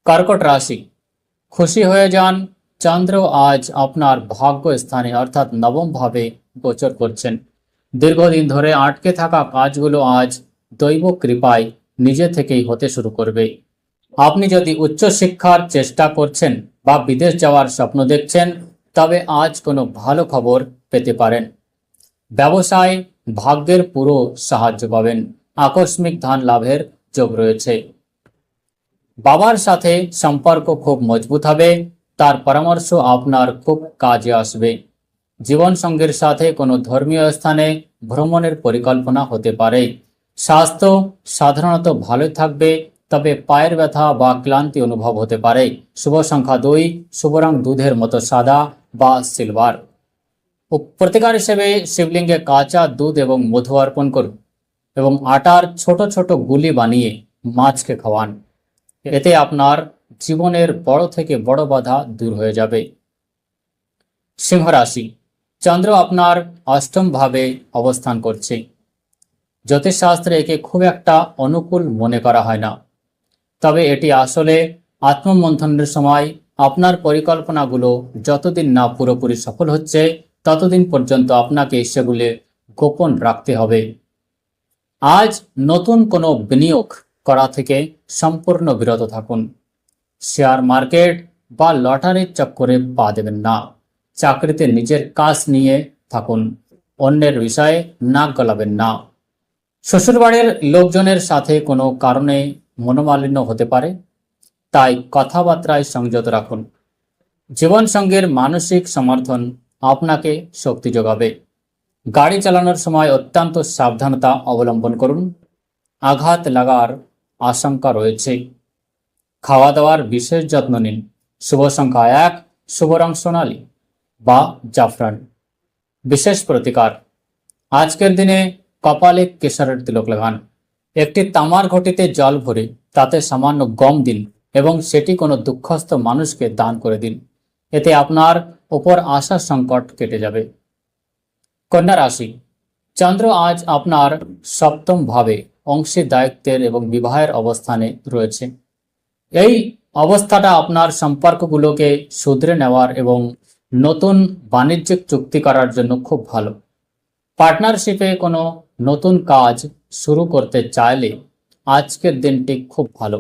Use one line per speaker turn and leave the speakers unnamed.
কর্কট রাশি, খুশি হয়ে যান। চন্দ্র আজ আপনার ভাগ্য স্থানে অর্থাৎ নবম ভাবে গোচর করছেন। দীর্ঘদিন ধরে আটকে থাকা কাজগুলো আজ দৈব কৃপায় নিজে থেকেই হতে শুরু করবে। আপনি যদি উচ্চশিক্ষার চেষ্টা করছেন বা বিদেশ যাওয়ার স্বপ্ন দেখছেন, তবে আজ কোনো ভালো খবর পেতে পারেন। ব্যবসায় ভাগ্যের পুরো সাহায্য পাবেন। আকস্মিক ধন লাভের যোগ রয়েছে। বাবার সাথে সম্পর্ক খুব মজবুত হবে, তার পরামর্শ আপনার খুব কাজে আসবে। জীবন সঙ্গীর সাথে কোনো ধর্মীয় স্থানে ভ্রমণের পরিকল্পনা হতে পারে। স্বাস্থ্য সাধারণত ভালোই থাকবে, তবে পায়ের ব্যথা বা ক্লান্তি অনুভব হতে পারে। শুভ সংখ্যা 2, শুভ রং দুধের মতো সাদা বা সিলভার। প্রতিকার হিসেবে শিবলিঙ্গে কাঁচা দুধ এবং মধু অর্পণ করুন এবং আটার ছোট ছোট গুলি বানিয়ে মাছকে খাওয়ান। এতে আপনার জীবনের বড় থেকে বড় বাধা দূর হয়ে যাবে। সিংহ রাশি, চন্দ্র আপনার অষ্টম ভাবে অবস্থান করছে। জ্যোতিষশাস্ত্রে একে খুব একটা অনুকূল মনে করা হয় না, তবে এটি আসলে আত্মমন্থনের সময়। আপনার পরিকল্পনাগুলো যতদিন না পুরোপুরি সফল হচ্ছে, ততদিন পর্যন্ত আপনাকে সেগুলো গোপন রাখতে হবে। আজ নতুন কোনো বিনিয়োগ করা থেকে সম্পূর্ণ বিরত থাকুন। শেয়ার মার্কেট বা লটারির চক্করে পা দেবেন না। চাকরিতে নিজের কাজ নিয়ে থাকুন, অন্যের বিষয়ে নাক গলাবেন না। শ্বশুরবাড়ির লোকজনের সাথে কোনো কারণে মনোমালিন্য হতে পারে, তাই কথাবার্তায় সংযত রাখুন। জীবনসঙ্গীর মানসিক সমর্থন আপনাকে শক্তি যোগাবে। গাড়ি চালানোর সময় অত্যন্ত সাবধানতা অবলম্বন করুন, আঘাত লাগার আশঙ্কা রয়েছে। খাওয়া দাওয়ার বিশেষ যত্ন নিন। শুভ সংখ্যা 1, শুভ রং সোনালী বা জাফরান। বিশেষ প্রতিকার, আজকের দিনে কপালে কেশরের তিলক লাগান। একটি তামার ঘটিতে জল ভরে তাতে সামান্য গম দিন এবং সেটি কোনো দুঃখস্থ মানুষকে দান করে দিন। এতে আপনার উপর আসা সংকট কেটে যাবে। কন্যা রাশি, চন্দ্র আজ আপনার সপ্তম ভাবে অংশীদায়িত্বের এবং বিবাহের অবস্থানে রয়েছে। এই অবস্থাটা আপনার সম্পর্কগুলোকে শুধরে নেওয়ার এবং নতুন বাণিজ্যিক চুক্তি করার জন্য খুব ভালো। পার্টনারশিপে কোনো নতুন কাজ শুরু করতে চাইলে আজকের দিনটি খুব ভালো।